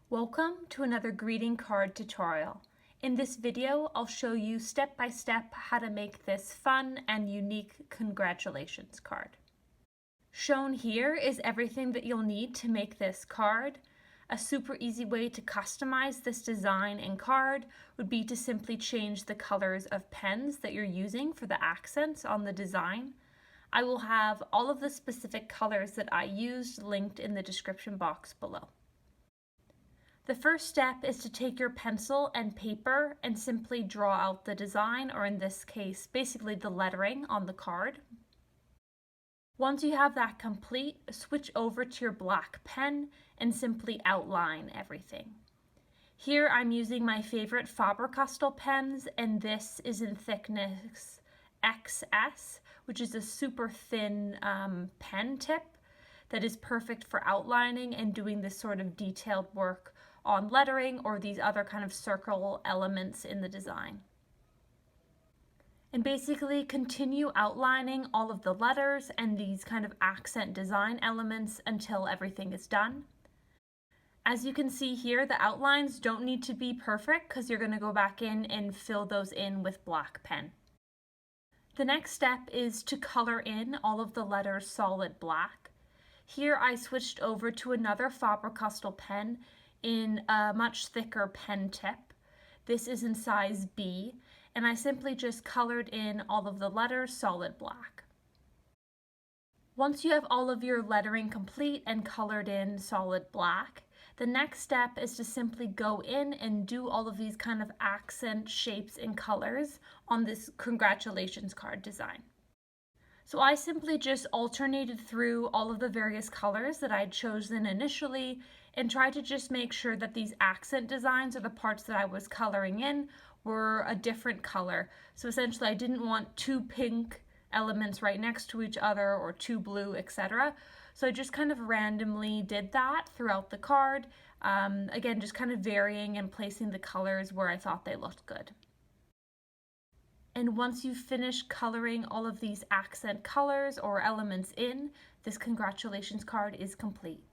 Welcome to another greeting card tutorial. In this video, I'll show you step by step how to make this fun and unique congratulations card. Shown here is everything that you'll need to make this card. A super easy way to customize this design and card would be to simply change the colors of pens that you're using for the accents on the design. I will have all of the specific colors that I used linked in the description box below. The first step is to take your pencil and paper and simply draw out the design, or in this case, basically the lettering on the card. Once you have that complete, switch over to your black pen and simply outline everything. Here I'm using my favorite Faber-Castell pens, and this is in thickness XS, which is a super thin pen tip that is perfect for outlining and doing this sort of detailed work on lettering or these other kind of circle elements in the design. And basically continue outlining all of the letters and these kind of accent design elements until everything is done. As you can see here, the outlines don't need to be perfect because you're going to go back in and fill those in with black pen. The next step is to color in all of the letters solid black. Here I switched over to another Faber-Castell pen in a much thicker pen tip. This is in size B, and I simply just colored in all of the letters solid black. Once you have all of your lettering complete and colored in solid black, the next step is to simply go in and do all of these kind of accent shapes and colors on this congratulations card design. So I simply just alternated through all of the various colors that I'd chosen initially and tried to just make sure that these accent designs, or the parts that I was coloring in, were a different color. So essentially I didn't want two pink elements right next to each other or two blue, etc. So I just kind of randomly did that throughout the card. Again, just kind of varying and placing the colors where I thought they looked good. And once you've finished coloring all of these accent colors or elements in, this congratulations card is complete.